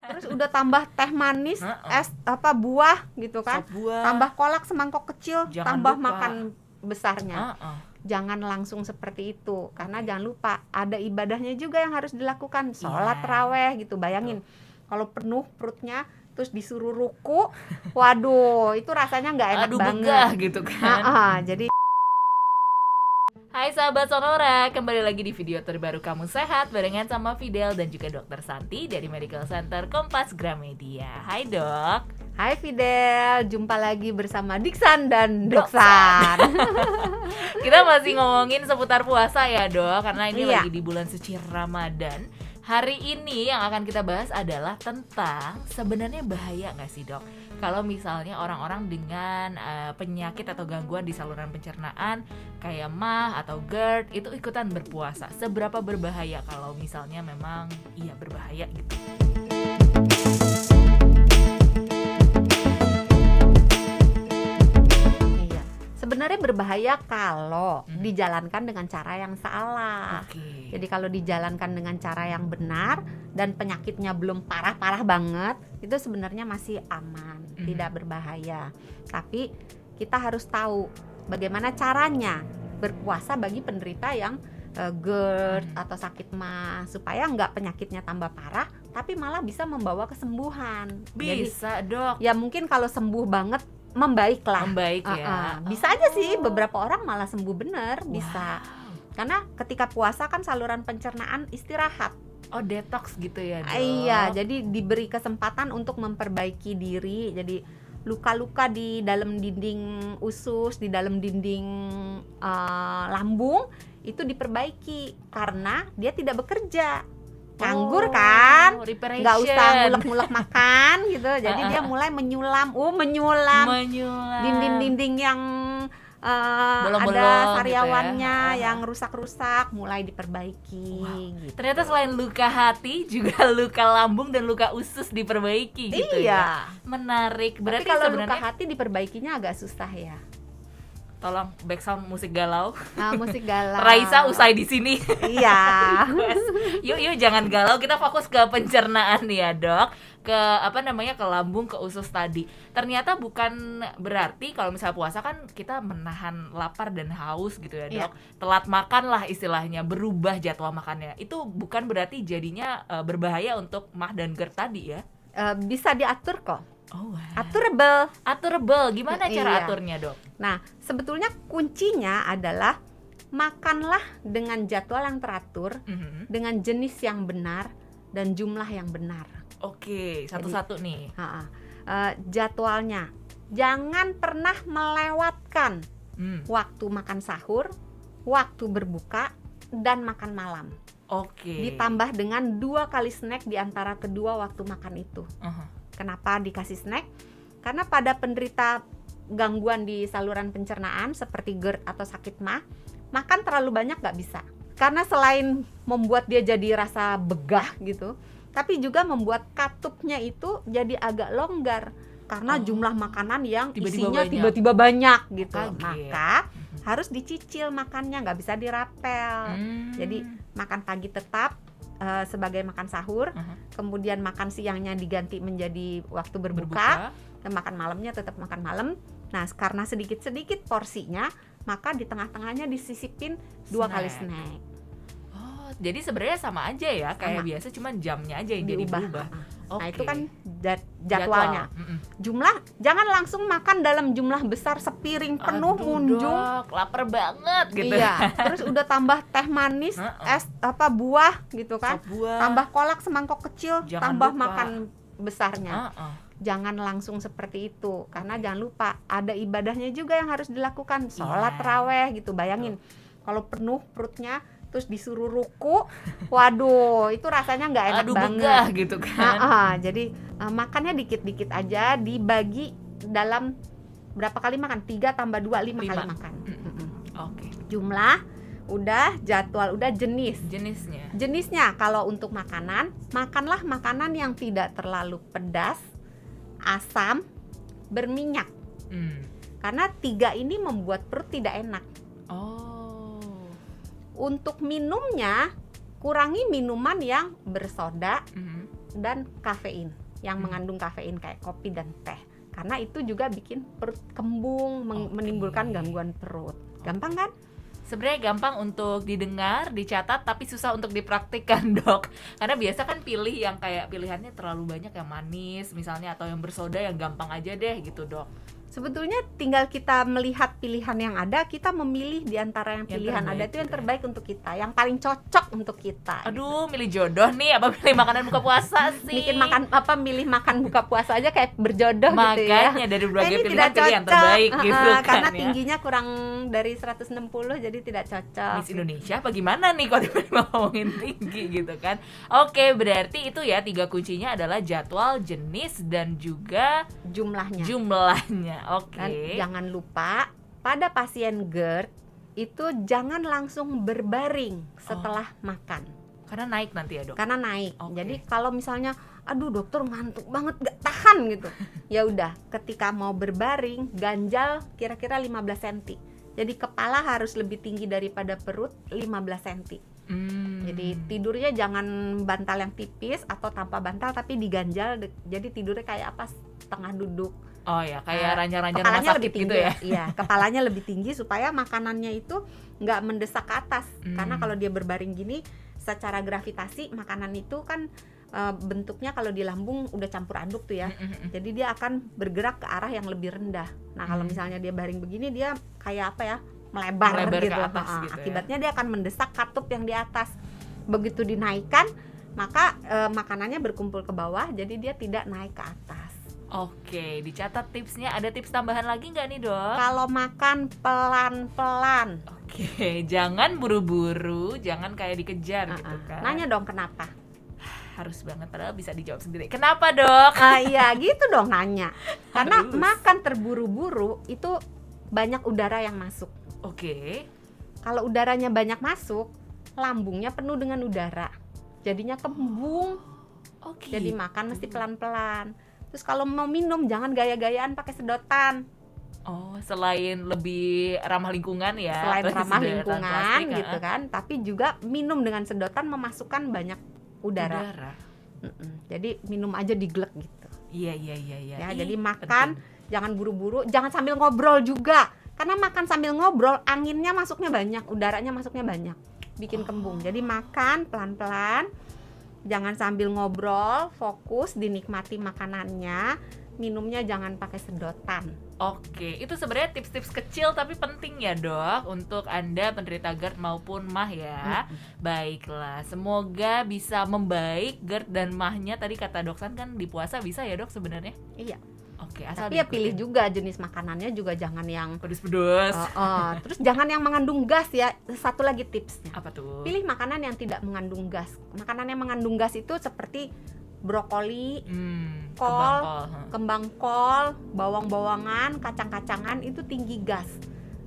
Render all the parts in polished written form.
Terus udah tambah teh manis, es buah gitu kan. Tambah kolak semangkok kecil, Jangan tambah lupa. makan besarnya. Jangan langsung seperti itu, karena jangan lupa ada ibadahnya juga yang harus dilakukan. Sholat raweh gitu, bayangin kalau penuh perutnya terus disuruh ruku, waduh itu rasanya nggak enak banget. Begah gitu kan. Jadi Hai sahabat Sonora, kembali lagi di video terbaru Kamu Sehat barengan sama Fidel dan juga Dr. Santi dari Medical Center Kompas Gramedia. Hai dok. Hai Fidel, jumpa lagi bersama Diksan dan Doksan. Kita masih ngomongin seputar puasa ya dok, karena ini Iya. lagi di bulan suci Ramadan. Hari ini yang akan kita bahas adalah tentang sebenarnya bahaya nggak sih dok kalau misalnya orang-orang dengan penyakit atau gangguan di saluran pencernaan kayak MAH atau GERD itu ikutan berpuasa. Seberapa berbahaya kalau misalnya memang iya berbahaya gitu. Sebenarnya berbahaya kalau dijalankan dengan cara yang salah. Jadi kalau dijalankan dengan cara yang benar dan penyakitnya belum parah-parah banget, itu sebenarnya masih aman, tidak berbahaya. Tapi kita harus tahu bagaimana caranya berpuasa bagi penderita yang GERD atau sakit MAH, supaya nggak penyakitnya tambah parah, tapi malah bisa membawa kesembuhan. Bisa dok. Ya mungkin kalau sembuh banget membaik ya. Bisa aja sih, beberapa orang malah sembuh bener. Bisa. Karena ketika puasa kan saluran pencernaan istirahat. Oh, detox gitu ya dok. Iya, jadi diberi kesempatan untuk memperbaiki diri. Jadi luka-luka di dalam dinding usus, di dalam dinding lambung itu diperbaiki karena dia tidak bekerja. Nganggur kan, nggak usah ngulek-ngulek makan gitu. Jadi dia mulai menyulam dinding-dinding yang ada sariawannya gitu yang rusak-rusak mulai diperbaiki. Gitu. Ternyata selain luka hati juga luka lambung dan luka usus diperbaiki gitu ya. Menarik. Berarti tapi kalau sebenarnya luka hati diperbaikinya agak susah ya. Tolong background musik galau. Musik galau. Raisa usai di sini. Iya. Yuk jangan galau, kita fokus ke pencernaan ya dok, ke ke lambung, ke usus tadi. Ternyata bukan berarti kalau misalnya puasa kan kita menahan lapar dan haus gitu ya dok. Iya. Telat makan lah istilahnya, berubah jadwal makannya. Itu bukan berarti jadinya berbahaya untuk MAH dan GERD tadi ya? Bisa diatur kok. Oh, wow. Aturable. Gimana cara aturnya dok? Nah, sebetulnya kuncinya adalah makanlah dengan jadwal yang teratur, dengan jenis yang benar dan jumlah yang benar. Oke, satu-satu nih. Jadwalnya, jangan pernah melewatkan waktu makan sahur, waktu berbuka, dan makan malam. Oke. Ditambah dengan 2 kali snack di antara kedua waktu makan itu. Kenapa dikasih snack? Karena pada penderita gangguan di saluran pencernaan seperti GERD atau sakit MAH, makan terlalu banyak nggak bisa. Karena selain membuat dia jadi rasa begah gitu, tapi juga membuat katupnya itu jadi agak longgar karena jumlah makanan yang isinya tiba-tiba banyak gitu. Maka harus dicicil makannya, nggak bisa dirapel. Jadi makan pagi tetap sebagai makan sahur, kemudian makan siangnya diganti menjadi waktu berbuka. Dan makan malamnya tetap makan malam. Nah, karena sedikit-sedikit porsinya, maka di tengah-tengahnya disisipin 2 kali snack. Oh, jadi sebenarnya sama aja ya, kayak biasa, cuman jamnya aja yang berubah. Nah, itu kan jadwalnya. Jumlah, jangan langsung makan dalam jumlah besar sepiring penuh munjung. Lapar banget gitu. Iya, terus udah tambah teh manis, es buah gitu kan. Tambah kolak semangkok kecil, tambah makan besarnya. Jangan langsung seperti itu, karena jangan lupa ada ibadahnya juga yang harus dilakukan. Sholat raweh gitu, bayangin kalau penuh perutnya terus disuruh ruku, waduh itu rasanya nggak enak banget. Begah gitu kan. Jadi makannya dikit-dikit aja, dibagi dalam berapa kali makan? 3 tambah 2, 5 kali makan. Oke. Jumlah udah, jadwal udah, jenisnya kalau untuk makanan, makanlah makanan yang tidak terlalu pedas, asam, berminyak. Karena 3 ini membuat perut tidak enak. Untuk minumnya, kurangi minuman yang bersoda, dan kafein yang mengandung kafein kayak kopi dan teh. Karena itu juga bikin perut kembung, menimbulkan gangguan perut. Gampang kan? Sebenarnya gampang untuk didengar, dicatat, tapi susah untuk dipraktikkan, Dok. Karena biasa kan pilih yang kayak pilihannya terlalu banyak, yang manis misalnya, atau yang bersoda, yang gampang aja deh gitu, Dok. Sebetulnya tinggal kita melihat pilihan yang ada, kita memilih di antara yang pilihan terbaik, ada itu yang gitu terbaik untuk kita, yang paling cocok untuk kita. Aduh, milih jodoh nih, apa milih makanan buka puasa sih? Milih makan buka puasa aja kayak berjodoh gitu ya. Makanya dari berbagai ini pilihan tidak pilih yang terbaik gitu kan karena ya. tingginya kurang dari 160 jadi tidak cocok. Miss Indonesia apa gimana nih kalau tiba-tiba ngomongin tinggi gitu kan. Oke, berarti itu ya 3 kuncinya adalah jadwal, jenis, dan juga jumlahnya. Oke. Dan jangan lupa pada pasien GERD itu jangan langsung berbaring setelah makan. Karena naik nanti ya, Dok. Karena naik. Oke. Jadi kalau misalnya aduh dokter ngantuk banget gak tahan gitu. Ya udah, ketika mau berbaring ganjal kira-kira 15 cm. Jadi kepala harus lebih tinggi daripada perut 15 cm. Jadi tidurnya jangan bantal yang tipis atau tanpa bantal tapi diganjal. Jadi tidurnya kayak apa, setengah duduk. Oh ya, kayak ranjang-ranjang rumah Kepalanya sakit lebih tinggi gitu ya. Iya, kepalanya lebih tinggi supaya makanannya itu nggak mendesak ke atas. Karena kalau dia berbaring gini, secara gravitasi makanan itu kan bentuknya kalau di lambung udah campur aduk tuh ya. Jadi dia akan bergerak ke arah yang lebih rendah. Nah kalau misalnya dia baring begini, dia kayak apa ya, melebar gitu. Ke atas gitu ya. Akibatnya dia akan mendesak katup yang di atas. Begitu dinaikkan, maka makanannya berkumpul ke bawah, jadi dia tidak naik ke atas. Oke, dicatat tipsnya. Ada tips tambahan lagi nggak nih, Dok? Kalau makan pelan-pelan. Oke, jangan buru-buru, jangan kayak dikejar gitu kan. Nanya dong kenapa? Harus banget, padahal bisa dijawab sendiri. Kenapa, Dok? Iya gitu dong nanya. Karena Harus. makan terburu-buru itu banyak udara yang masuk. Oke. Kalau udaranya banyak masuk, lambungnya penuh dengan udara. Jadinya kembung. Oke. Jadi makan mesti pelan-pelan. Terus kalau mau minum jangan gaya-gayaan pakai sedotan. Oh, selain lebih ramah lingkungan ya. Selain sedotan ramah lingkungan plastik, gitu kan, tapi juga minum dengan sedotan memasukkan banyak udara. Jadi minum aja diglek gitu. Iya. Ya, jadi makan jangan buru-buru, jangan sambil ngobrol juga. Karena makan sambil ngobrol anginnya masuknya banyak, udaranya masuknya banyak. Bikin kembung. Jadi makan pelan-pelan. Jangan sambil ngobrol, fokus dinikmati makanannya. Minumnya jangan pakai sedotan. Oke, itu sebenarnya tips-tips kecil tapi penting ya, Dok, untuk Anda penderita GERD maupun MAH ya. Baiklah, semoga bisa membaik GERD dan MAH-nya. Tadi kata Doksan kan di puasa bisa ya, Dok, sebenarnya? Iya. Oke, asal Tapi ya pilih juga jenis makanannya, juga jangan yang pedes-pedes. Terus jangan yang mengandung gas ya. Satu lagi tipsnya. Apa tuh? Pilih makanan yang tidak mengandung gas. Makanan yang mengandung gas itu seperti brokoli, kol, kembang kol, bawang-bawangan, kacang-kacangan itu tinggi gas.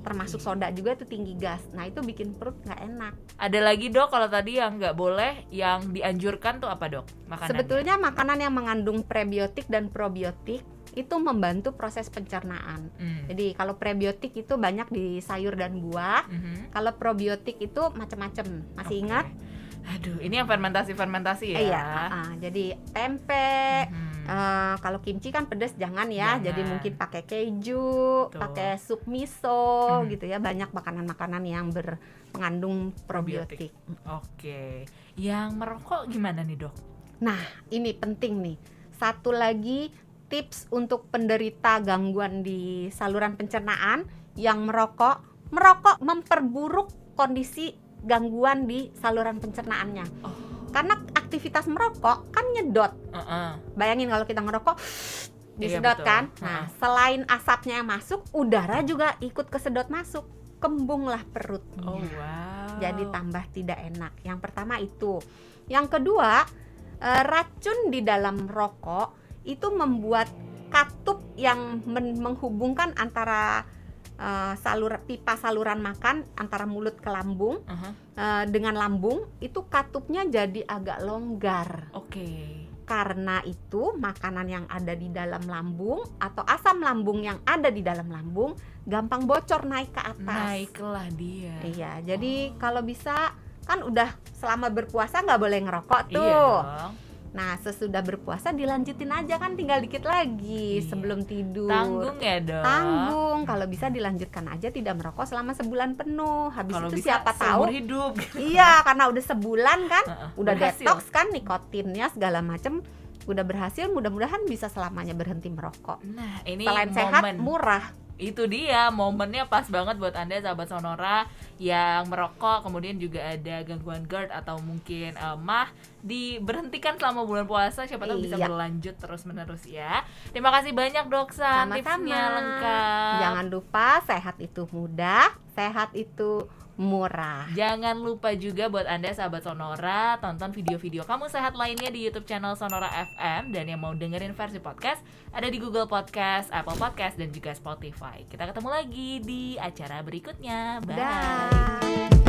Termasuk soda juga itu tinggi gas. Nah itu bikin perut nggak enak. Ada lagi, Dok, kalau tadi yang nggak boleh, yang dianjurkan tuh apa, Dok? Makanannya? Sebetulnya makanan yang mengandung prebiotik dan probiotik itu membantu proses pencernaan. Jadi kalau prebiotik itu banyak di sayur dan buah. Kalau probiotik itu macam-macam. Masih ingat? Aduh, ini yang fermentasi ya. Iya. Jadi tempe. Kalau kimchi kan pedas, jangan ya. Jangan. Jadi mungkin pakai keju, pakai sup miso gitu ya. Banyak makanan-makanan yang mengandung probiotik. Oke. Yang merokok gimana nih, Dok? Nah, ini penting nih. Satu lagi tips untuk penderita gangguan di saluran pencernaan yang merokok memperburuk kondisi gangguan di saluran pencernaannya. Karena aktivitas merokok kan nyedot. Bayangin kalau kita ngerokok disedot kan. Nah, selain asapnya yang masuk, udara juga ikut kesedot masuk. Kembunglah perutnya. Oh, wow. Jadi tambah tidak enak. Yang pertama itu. Yang kedua, racun di dalam rokok itu membuat katup yang menghubungkan antara pipa saluran makan antara mulut ke lambung dengan lambung, itu katupnya jadi agak longgar. Oke. Karena itu makanan yang ada di dalam lambung atau asam lambung yang ada di dalam lambung gampang bocor naik ke atas. Naiklah dia. Iya, jadi kalau bisa kan udah selama berpuasa nggak boleh ngerokok tuh. Iya dong. Nah, sesudah berpuasa dilanjutin aja, kan tinggal dikit lagi sebelum tidur. Tanggung ya dok. Tanggung, kalau bisa dilanjutkan aja tidak merokok selama sebulan penuh. Habis Kalau itu bisa siapa seumur tahu hidup. Iya, karena udah sebulan kan, udah berhasil. detox kan, nikotinnya segala macem udah berhasil, mudah-mudahan bisa selamanya berhenti merokok. Nah, ini Selain sehat, momen. murah. Itu dia, momennya pas banget buat Anda sahabat Sonora yang merokok, kemudian juga ada gangguan GERD atau mungkin MAH, diberhentikan selama bulan puasa, siapa tahu bisa Iya. berlanjut terus-menerus ya. Terima kasih banyak Dok San, Sama-sama. tipsnya lengkap. Jangan lupa sehat itu mudah, sehat itu murah. Jangan lupa juga buat Anda sahabat Sonora, tonton video-video Kamu Sehat lainnya di YouTube channel Sonora FM. Dan yang mau dengerin versi podcast, ada di Google Podcast, Apple Podcast, dan juga Spotify. Kita ketemu lagi di acara berikutnya. Bye. Dah.